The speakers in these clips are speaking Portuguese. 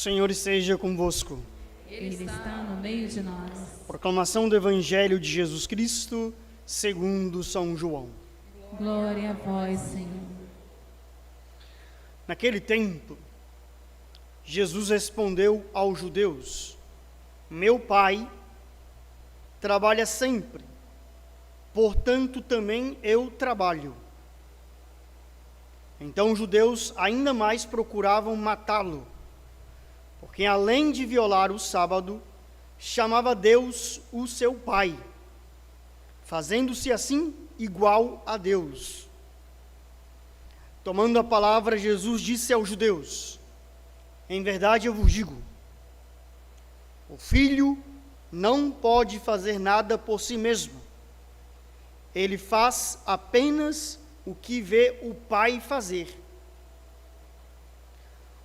Senhor esteja convosco. Ele está no meio de nós. Proclamação do Evangelho de Jesus Cristo, segundo São João. Glória a vós, Senhor. Naquele tempo, Jesus respondeu aos judeus: Meu Pai trabalha sempre, portanto também eu trabalho. Então os judeus ainda mais procuravam matá-lo, porque além de violar o sábado, chamava Deus o seu Pai, fazendo-se assim igual a Deus. Tomando a palavra, Jesus disse aos judeus: Em verdade eu vos digo, o Filho não pode fazer nada por si mesmo. Ele faz apenas o que vê o Pai fazer.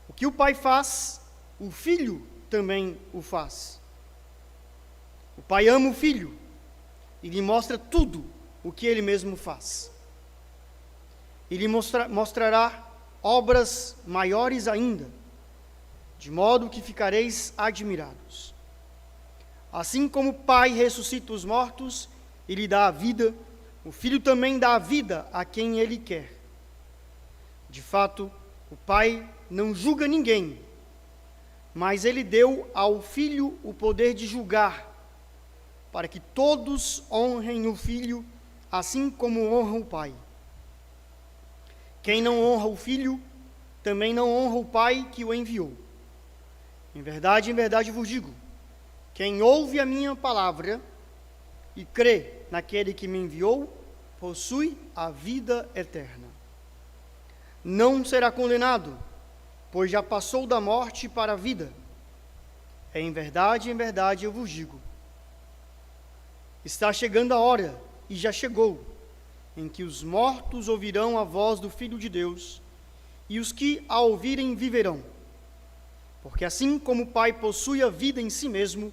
O que o Pai faz, o Filho também o faz. O Pai ama o Filho e lhe mostra tudo o que ele mesmo faz. E lhe mostrará obras maiores ainda, de modo que ficareis admirados. Assim como o Pai ressuscita os mortos e lhe dá a vida, o Filho também dá a vida a quem ele quer. De fato, o Pai não julga ninguém, mas ele deu ao Filho o poder de julgar, para que todos honrem o Filho, assim como honram o Pai. Quem não honra o Filho, também não honra o Pai que o enviou. Em verdade vos digo, quem ouve a minha palavra e crê naquele que me enviou, possui a vida eterna. Não será condenado, pois já passou da morte para a vida. Em verdade eu vos digo, está chegando a hora, e já chegou, em que os mortos ouvirão a voz do Filho de Deus, e os que a ouvirem viverão. Porque assim como o Pai possui a vida em si mesmo,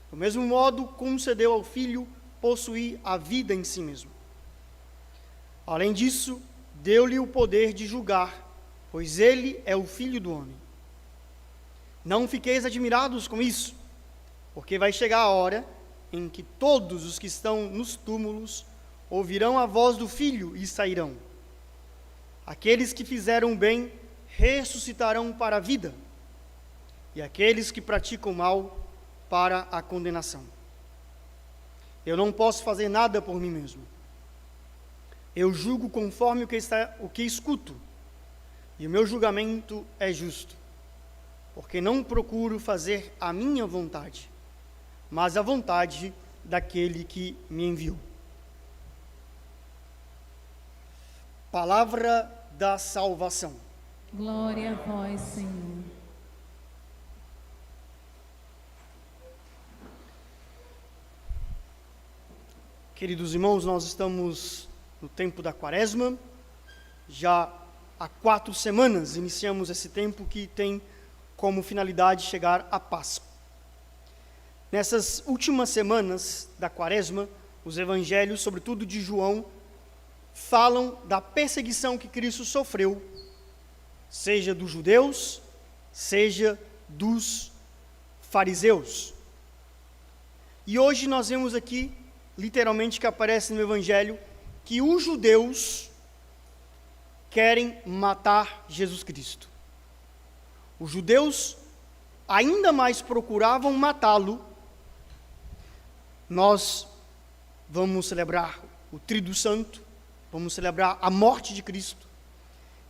do mesmo modo concedeu ao Filho possuir a vida em si mesmo. Além disso, deu-lhe o poder de julgar, pois ele é o Filho do homem. Não fiqueis admirados com isso, porque vai chegar a hora em que todos os que estão nos túmulos ouvirão a voz do Filho e sairão. Aqueles que fizeram o bem ressuscitarão para a vida, e aqueles que praticam o mal para a condenação. Eu não posso fazer nada por mim mesmo. Eu julgo conforme o que escuto, e o meu julgamento é justo, porque não procuro fazer a minha vontade, mas a vontade daquele que me enviou. Palavra da salvação. Glória a vós, Senhor. Queridos irmãos, nós estamos no tempo da Quaresma. Já há 4 semanas iniciamos esse tempo que tem como finalidade chegar à Páscoa. Nessas últimas semanas da Quaresma, os evangelhos, sobretudo de João, falam da perseguição que Cristo sofreu, seja dos judeus, seja dos fariseus. E hoje nós vemos aqui, literalmente, que aparece no evangelho, que os judeus querem matar Jesus Cristo. Os judeus ainda mais procuravam matá-lo. Nós vamos celebrar o Tríduo Santo, vamos celebrar a morte de Cristo.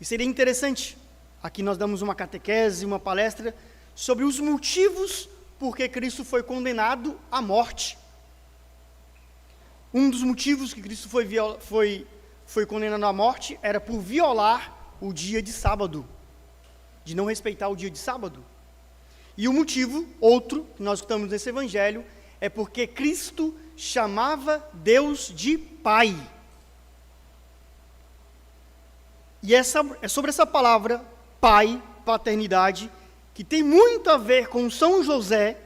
E seria interessante, aqui nós damos uma catequese, uma palestra, sobre os motivos por que Cristo foi condenado à morte. Um dos motivos que Cristo foi condenado à morte era por violar o dia de sábado, de não respeitar o dia de sábado. E o motivo, outro, que nós escutamos nesse evangelho, é porque Cristo chamava Deus de Pai. E é sobre essa palavra, Pai, paternidade, que tem muito a ver com São José,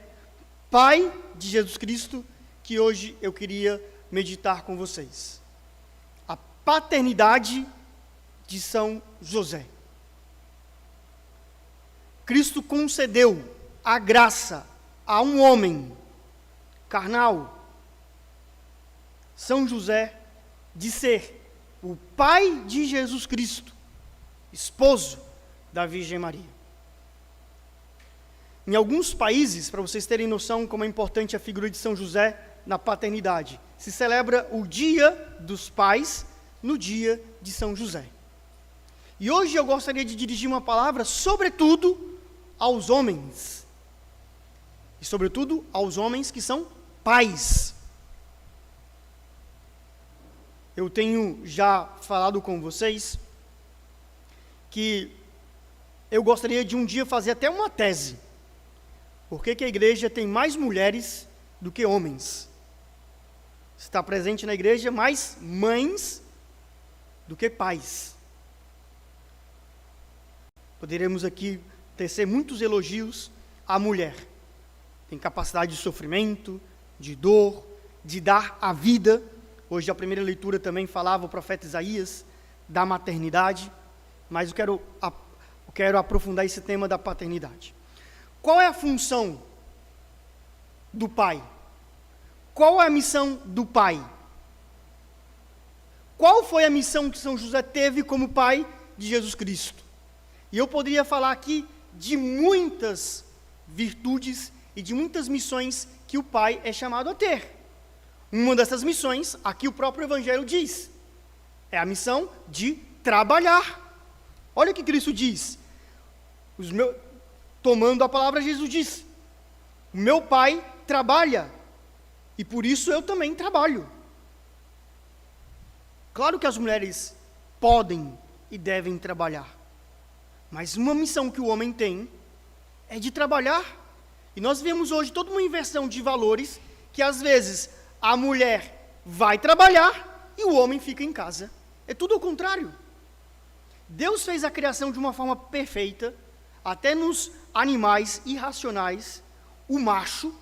pai de Jesus Cristo, que hoje eu queria meditar com vocês. A paternidade de São José. Cristo concedeu a graça a um homem carnal, São José, de ser o pai de Jesus Cristo, esposo da Virgem Maria. Em alguns países, para vocês terem noção como é importante a figura de São José na paternidade, se celebra o Dia dos Pais no dia de São José. E hoje eu gostaria de dirigir uma palavra, sobretudo, aos homens. E sobretudo aos homens que são pais. Eu tenho já falado com vocês que eu gostaria de um dia fazer até uma tese. Por que a igreja tem mais mulheres do que homens? Está presente na igreja mais mães do que pais. Poderemos aqui tecer muitos elogios à mulher. Tem capacidade de sofrimento, de dor, de dar a vida. Hoje a primeira leitura também falava o profeta Isaías da maternidade, mas eu quero aprofundar esse tema da paternidade. Qual é a função do pai? Qual é a missão do pai? Qual foi a missão que São José teve como pai de Jesus Cristo? E eu poderia falar aqui de muitas virtudes e de muitas missões que o pai é chamado a ter. Uma dessas missões, aqui o próprio Evangelho diz, é a missão de trabalhar. Olha o que Cristo diz. Tomando a palavra, Jesus diz: o meu pai trabalha, e por isso eu também trabalho. Claro que as mulheres podem e devem trabalhar, mas uma missão que o homem tem é de trabalhar. E nós vemos hoje toda uma inversão de valores, que às vezes a mulher vai trabalhar e o homem fica em casa. É tudo ao contrário. Deus fez a criação de uma forma perfeita. Até nos animais irracionais, o macho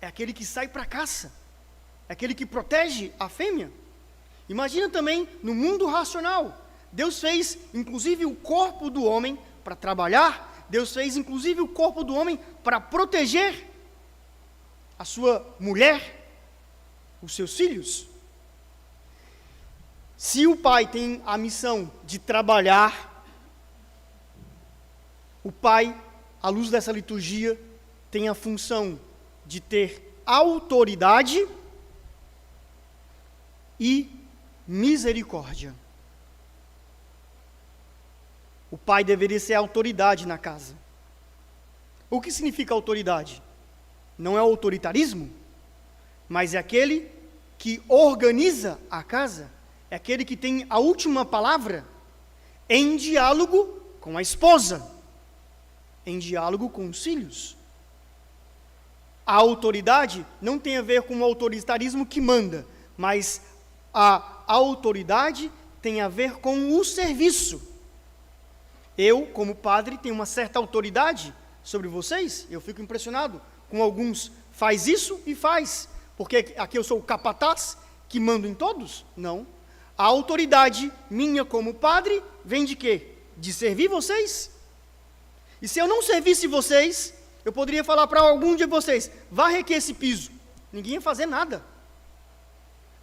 é aquele que sai para a caça, é aquele que protege a fêmea. Imagina também no mundo racional, Deus fez inclusive o corpo do homem para trabalhar, Deus fez inclusive o corpo do homem para proteger a sua mulher, os seus filhos. Se o pai tem a missão de trabalhar, o pai, à luz dessa liturgia, tem a função de ter autoridade e misericórdia. O pai deveria ser a autoridade na casa. O que significa autoridade? Não é o autoritarismo, mas é aquele que organiza a casa, é aquele que tem a última palavra em diálogo com a esposa, em diálogo com os filhos. A autoridade não tem a ver com o autoritarismo que manda, mas a autoridade tem a ver com o serviço. Eu, como padre, tenho uma certa autoridade sobre vocês. Eu fico impressionado com alguns. Faz isso e faz. Porque aqui eu sou o capataz que mando em todos? Não. A autoridade minha como padre vem de quê? De servir vocês. E se eu não servisse vocês, eu poderia falar para algum de vocês: varre aqui esse piso. Ninguém ia fazer nada.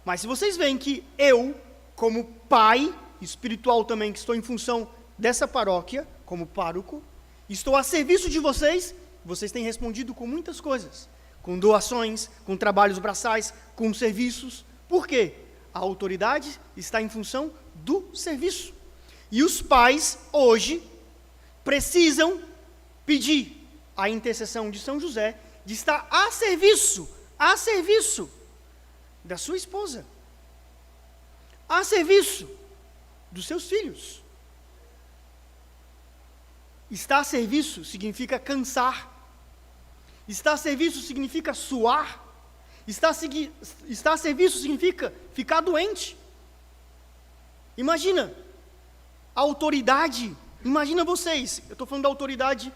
Mas se vocês veem que eu, como pai espiritual também, que estou em função dessa paróquia, como pároco, estou a serviço de vocês, vocês têm respondido com muitas coisas. Com doações, com trabalhos braçais, com serviços. Por quê? A autoridade está em função do serviço. E os pais, hoje, precisam pedir a intercessão de São José de estar a serviço da sua esposa, a serviço dos seus filhos. Estar a serviço significa cansar, estar a serviço significa suar, estar a serviço significa ficar doente. Imagina a autoridade, imagina vocês, eu estou falando da autoridade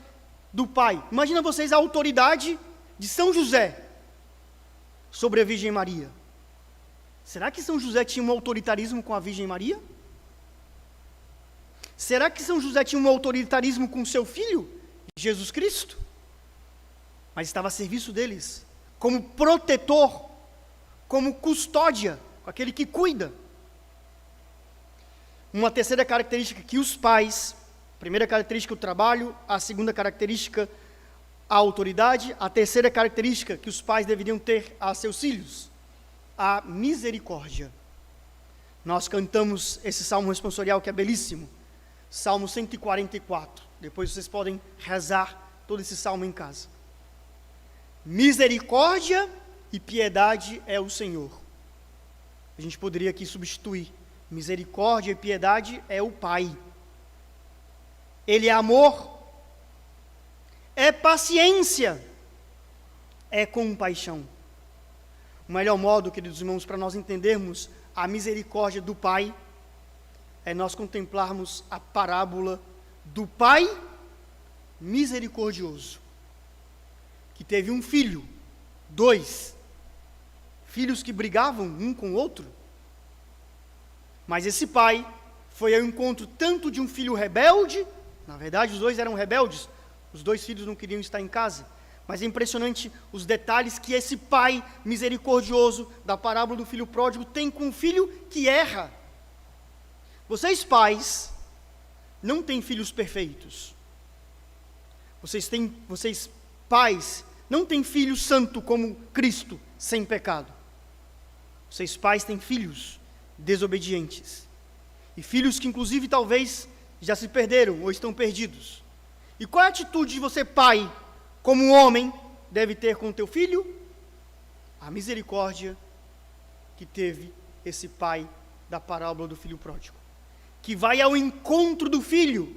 do pai, imagina vocês a autoridade de São José sobre a Virgem Maria. Será que São José tinha um autoritarismo com a Virgem Maria? Será que São José tinha um autoritarismo com seu filho, Jesus Cristo, mas estava a serviço deles, como protetor, como custódia, aquele que cuida. Uma terceira característica que os pais, a primeira característica o trabalho, a segunda característica a autoridade, a terceira característica que os pais deveriam ter a seus filhos, a misericórdia. Nós cantamos esse salmo responsorial que é belíssimo, Salmo 144, depois vocês podem rezar todo esse salmo em casa. Misericórdia e piedade é o Senhor. A gente poderia aqui substituir, misericórdia e piedade é o Pai. Ele é amor, é paciência, é compaixão. O melhor modo, queridos irmãos, para nós entendermos a misericórdia do Pai, é nós contemplarmos a parábola do Pai misericordioso, que teve um filho, 2 filhos que brigavam um com o outro, mas esse pai foi ao encontro tanto de um filho rebelde, na verdade os 2 eram rebeldes, os 2 filhos não queriam estar em casa, mas é impressionante os detalhes que esse pai misericordioso da parábola do filho pródigo tem com o filho que erra. Vocês pais não têm filhos perfeitos. Vocês pais não têm filho santo como Cristo, sem pecado. Vocês pais têm filhos desobedientes. E filhos que inclusive talvez já se perderam ou estão perdidos. E qual é a atitude de você pai, como um homem, deve ter com o teu filho? A misericórdia que teve esse pai da parábola do filho pródigo, que vai ao encontro do filho,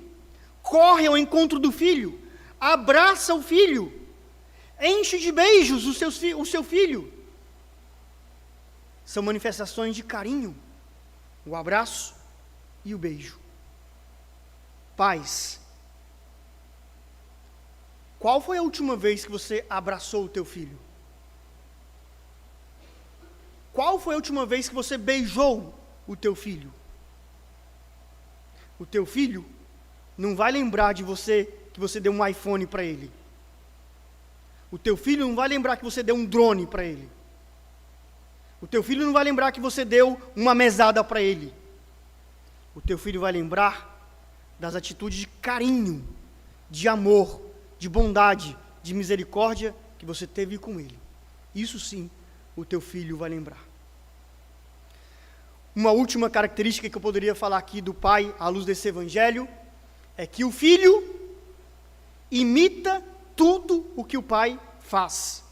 corre ao encontro do filho, abraça o filho, enche de beijos o seu filho. São manifestações de carinho, o abraço e o beijo. Pais, qual foi a última vez que você abraçou o teu filho? Qual foi a última vez que você beijou o teu filho? O teu filho não vai lembrar de você que você deu um iPhone para ele. O teu filho não vai lembrar que você deu um drone para ele. O teu filho não vai lembrar que você deu uma mesada para ele. O teu filho vai lembrar das atitudes de carinho, de amor, de bondade, de misericórdia que você teve com ele. Isso sim, o teu filho vai lembrar. Uma última característica que eu poderia falar aqui do pai, à luz desse evangelho, é que o filho imita tudo o que o pai faz.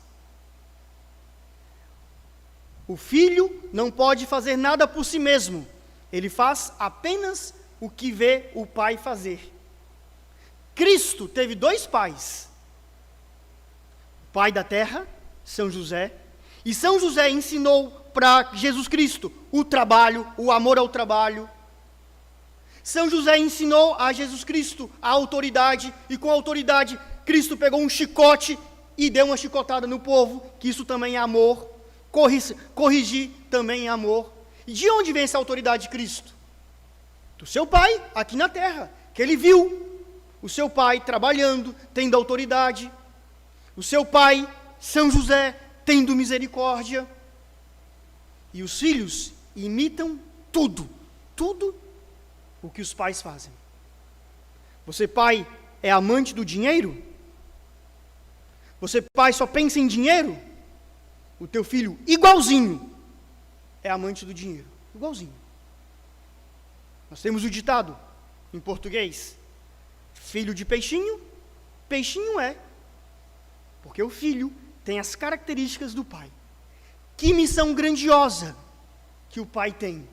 O filho não pode fazer nada por si mesmo. Ele faz apenas o que vê o pai fazer. Cristo teve 2 pais. O pai da terra, São José, e São José ensinou para Jesus Cristo o trabalho, o amor ao trabalho. São José ensinou a Jesus Cristo a autoridade, e com a autoridade, Cristo pegou um chicote e deu uma chicotada no povo, que isso também é amor. Corrigir também é amor. E de onde vem essa autoridade de Cristo? Do seu pai, aqui na terra, que ele viu o seu pai trabalhando, tendo autoridade, o seu pai, São José, tendo misericórdia. E os filhos imitam tudo o que os pais fazem. Você, pai, é amante do dinheiro? Você, pai, só pensa em dinheiro? O teu filho, igualzinho, é amante do dinheiro. Igualzinho. Nós temos o ditado, em português, filho de peixinho, peixinho é. Porque o filho tem as características do pai. Que missão grandiosa que o pai tem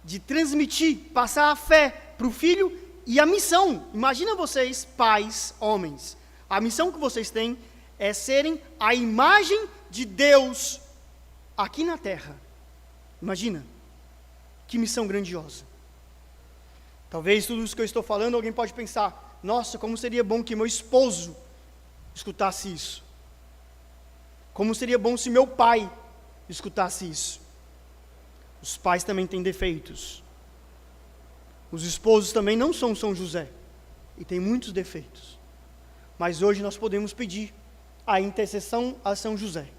de transmitir, passar a fé para o filho. E a missão, imagina vocês, pais, homens, a missão que vocês têm é serem a imagem de Deus aqui na terra. Imagina, que missão grandiosa. Talvez tudo isso que eu estou falando, alguém pode pensar, nossa, como seria bom que meu esposo escutasse isso. Como seria bom se meu pai escutasse isso. Os pais também têm defeitos. Os esposos também não são São José. E têm muitos defeitos. mas hoje nós podemos pedir a intercessão a São José.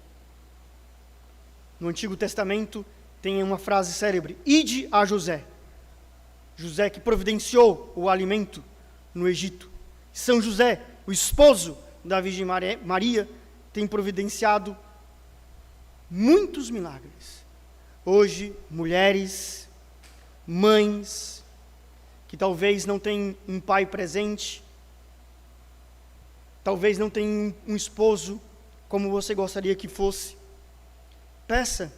No Antigo Testamento tem uma frase célebre: ide a José. José que providenciou o alimento no Egito. São José, o esposo da Virgem Maria, tem providenciado muitos milagres. Hoje, mulheres, mães, que talvez não tenham um pai presente, talvez não tenham um esposo como você gostaria que fosse, peça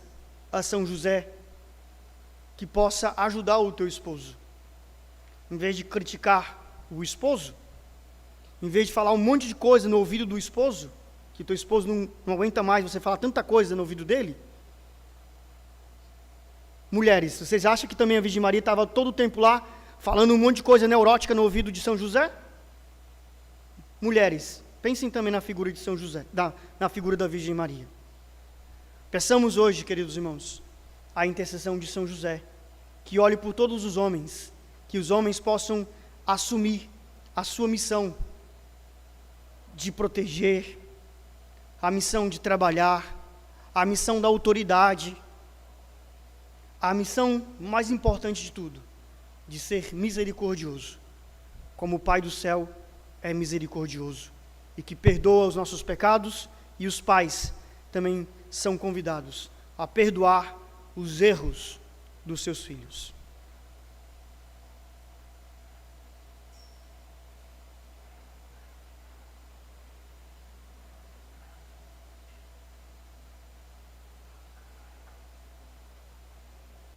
a São José que possa ajudar o teu esposo. Em vez de criticar o esposo, em vez de falar um monte de coisa no ouvido do esposo, que teu esposo não aguenta mais você falar tanta coisa no ouvido dele. Mulheres, vocês acham que também a Virgem Maria estava todo o tempo lá, falando um monte de coisa neurótica no ouvido de São José? Mulheres, pensem também na figura de São José, na figura da Virgem Maria. Peçamos hoje, queridos irmãos, a intercessão de São José, que olhe por todos os homens, que os homens possam assumir a sua missão de proteger, a missão de trabalhar, a missão da autoridade, a missão mais importante de tudo, de ser misericordioso, como o Pai do céu é misericordioso, e que perdoa os nossos pecados, e os pais também são convidados a perdoar os erros dos seus filhos.